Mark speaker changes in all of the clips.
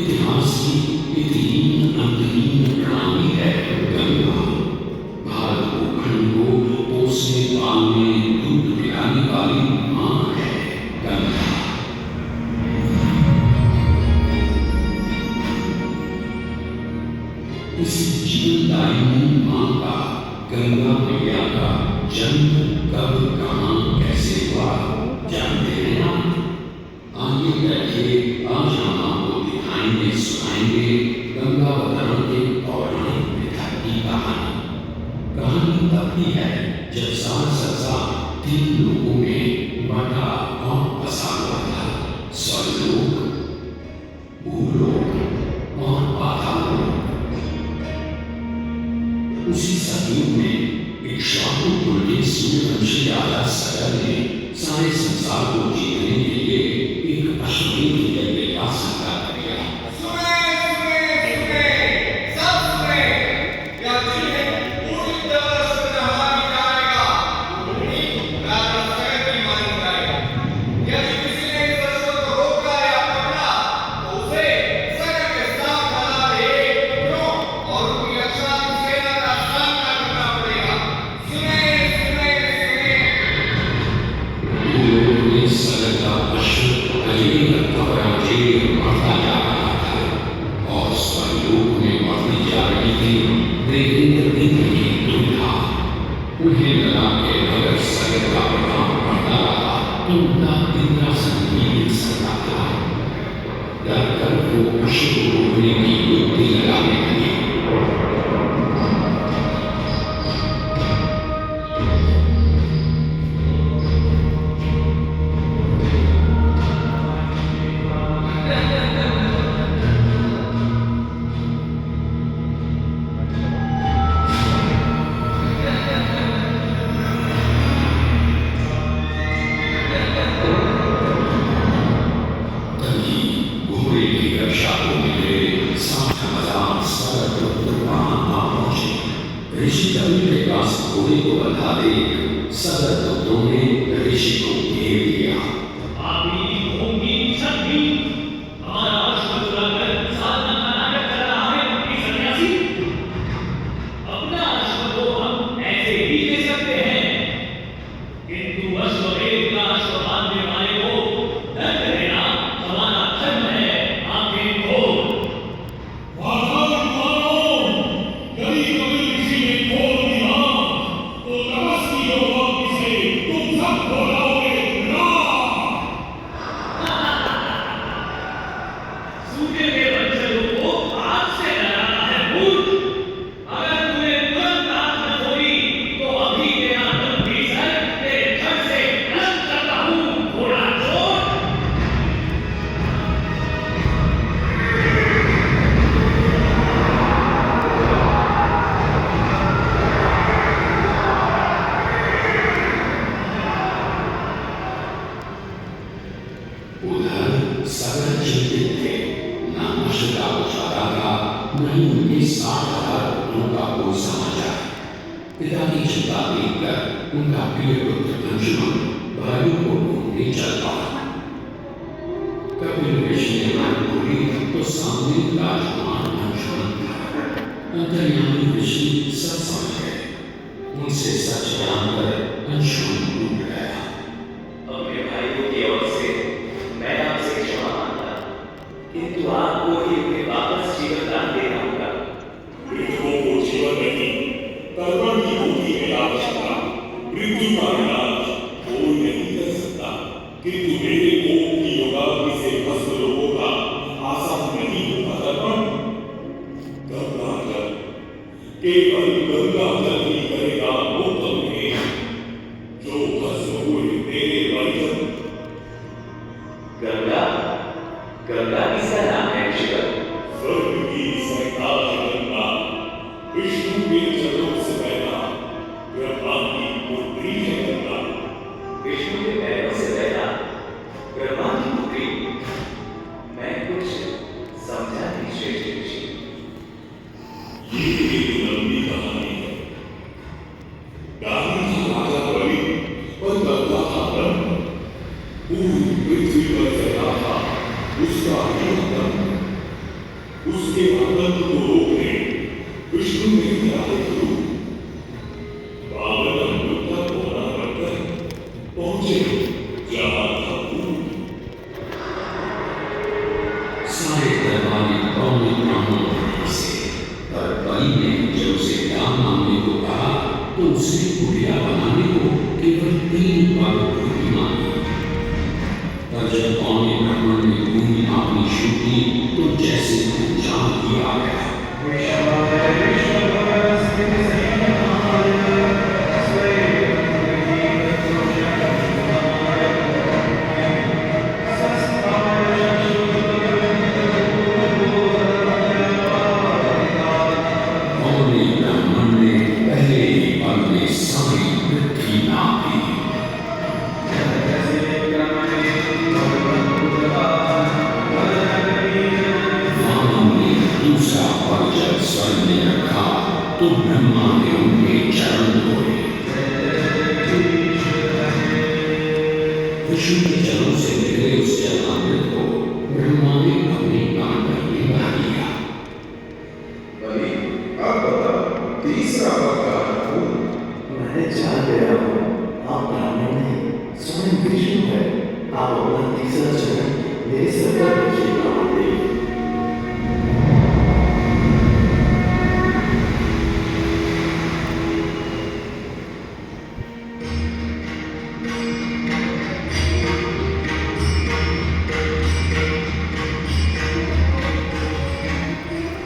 Speaker 1: इतिहास की इतनी अंतहीन प्रणाली है गंगा। भारत भूखंड को पोसने पालने दूध पिलाने वाली माँ है गंगा। इस जीवनदायिनी माँ का, गंगा मैया का जन्म कब कहाँ कैसे हुआ जानते हैं आप? आइए बैठिए, आज हम आपको दिखाएंगे सुनाएंगे गंगावतरण के पौराणिक मिथक की कहानी। कहानी तब की है जब सारा संसार 3 लोगों में बटा और बसा हुआ था, स्वर्गलोक, भूलोक और पाताललोक। उसी सतयुग में इक्ष्वाकु कुल के सूर्यवंशी राजा सगर ने सारे संसार को जीतने के लिए एक अश्वमेध यज्ञ का संकल्प लिया। उन्हें लगा कि अगर सगर का प्रभाव बढ़ता रहा तो उनका इंद्रासन भी मिल सकता था। डर कर वो अश्व को रोकने की युक्ति लगाने लगे। ऋषि कवि के पास घोड़े को बंधा दे सगर दूतों ने ऋषि को घेर लिया। सगर चिंतित थे, न अश्व का उछाला था, नहीं उनके 60,000 पुत्रों का कोई समाचार। पिता की चिंता देखकर उनका प्रिय पुत्र अंशुमन भाइयों को ढूंढने चल पड़ा। कपिल ऋषि ने मन खोली तो सामने राजकुमार अंशुमन था। अंतर्यामी ऋषि सब समझ गए। उनसे सच जानकर अंशुमन डूब गया।
Speaker 2: अपने भाइयों की ओर से मैं आपसे क्षमा मांगता, किंतु आपको ही उन्हें वापस जीवन दान देना होगा।
Speaker 3: मृतकों को जीवन नहीं, तर्पण की होती है आवश्यकता। मृत्यु का इलाज कोई नहीं कर सकता, किंतु मेरे कोप की योगाग्नि से भस्म लोगों का आसान नहीं होगा तर्पण। गंगा जल, केवल गंगा जल ही करेगा मुक्त उन्हें, जो भस्म हुए तेरे वचन।
Speaker 2: गंगा, गंगा किसका नाम है ऋषिवर?
Speaker 3: स्वर्ग की सरिता है गंगा, विष्णु के चरणों से पैदा, ब्रह्मा की पुत्री है गंगा।
Speaker 2: विष्णु के पैरों से पैदा, ब्रह्मा की पुत्री। मैं कुछ समझा नहीं श्रेष्ठ ऋषि।
Speaker 3: ये एक लंबी कहानी है। गांधी था राजा बलि और गंगा था ब्रह्म। पूरी पृथ्वी पर फैला था उसका यह ब्रह्म।
Speaker 1: तो उसे गुड़िया बनाने को केवल 3 पल पूरी मांगी। पर जब पौने ब्राह्मण ने भूमि नापनी शुरू की तो जैसे जान ही आ गया। पौने ब्राह्मण ने पहले ही पल में सारी पृथ्वी नाप ली। वामन ने दूसरा पल जब स्वर्ग में रखा तो ब्रह्मा ने उनके चरण धोए। विष्णु के चरणों से निकले उस जलामृत को ब्रह्मा ने अपने कांधे में भर लिया।
Speaker 4: वही अब बताओ तीसरा पक्का कौन?
Speaker 5: मैं जान गया हूँ आप ब्राह्मण नहीं स्वयं विष्णु है। आप अपना तीसरा चरण मेरे सर पर रखिएगा महादेव।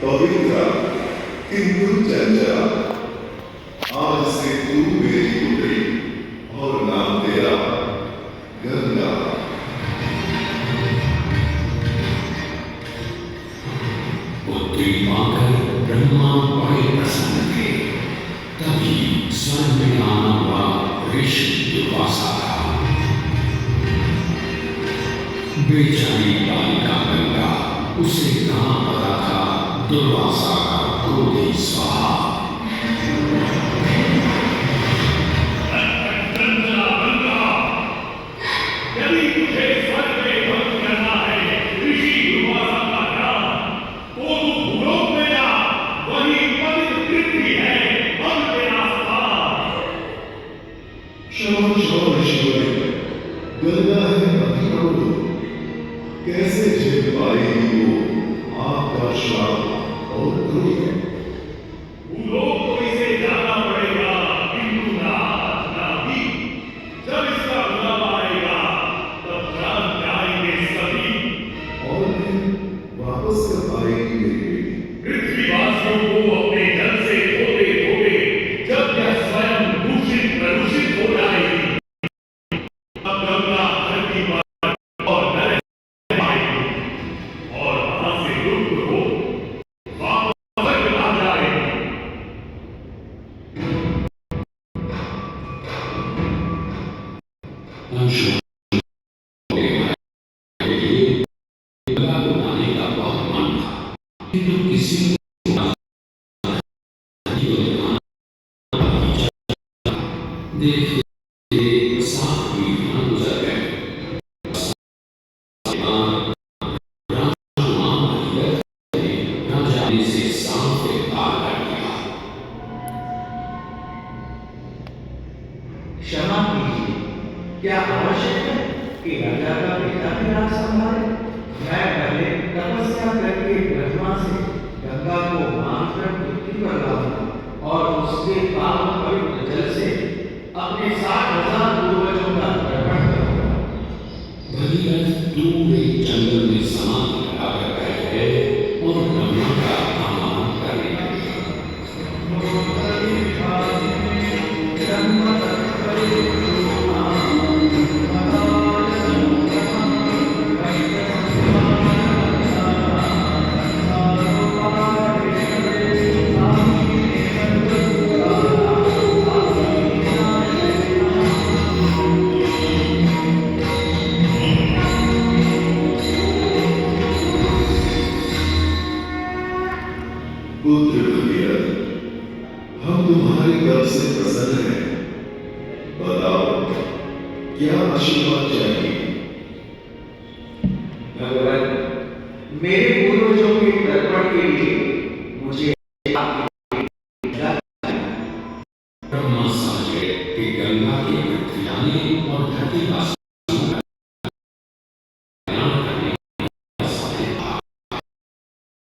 Speaker 4: पवित्र किंतु चंचला, आज से तू मेरी पुत्री और नाम तेरा गंगा।
Speaker 1: पुत्री पाकर ब्रह्मा बड़े प्रसन्न थे। तभी स्वर्ग में आना हुआ ऋषि दुर्वासा था। बेचारी बालिका गंगा, उसे कहाँ पता था दुर्वासा का क्रोधी स्वभाव।
Speaker 3: यदि तुझे स्वर्ग में भक्त करना है ऋषि दुर्वासा का ज्ञान, तो तू भूलोक में जा, वही पवित्र पृथ्वी है, हम तेरा स्थान।
Speaker 4: क्षमा क्षमा ऋषिवर्य, गंगा है अभी प्रभु, कैसे झेल पाएगी वो आपका श्राप और क्रोध?
Speaker 3: भूलोक को इसे जाना पड़ेगा, किंतु ना भी। जब इसका बुलावा आएगा तब जान जाएंगे सभी।
Speaker 4: और फिर वापस कब आएगी मेरी बेटी?
Speaker 3: पृथ्वीवासियों को अपने जल से धोते धोते जब यह स्वयं दूषित प्रदूषित हो जाएगी, तब गंगा धरती पर और नरक में आएगी और वहां से लुप्त हो वापस स्वर्ग आ जाएगी।
Speaker 1: अंशों के लिए गंगा को लाने का बहुत मन था, किंतु किसी को देखते सात पीढ़ियां गुजर गए। न जाने से सांप के पार कर गया।
Speaker 5: क्षमा कीजिए, क्या आवश्यक है कि राजा का बेटा भी राज संभाले? मैं पहले तपस्या करके ब्रह्मा से गंगा को मानकर पृथ्वी पर लाऊंगा और उसके पावन पवित्र जल से अपने 60,000 पूर्वजों का तर्पण करूंगा।
Speaker 1: भगीरथ दूर एक जंगल में समाधि लगाकर बैठ गए और ब्रह्मा का आह्वान करने लगे।
Speaker 4: पुत्र भगीरथ, हम तुम्हारे कब से प्रसन्न हैं। बताओ क्या आशीर्वाद चाहिए?
Speaker 5: भगवान, मेरे पूर्वजों के तर्पण के लिए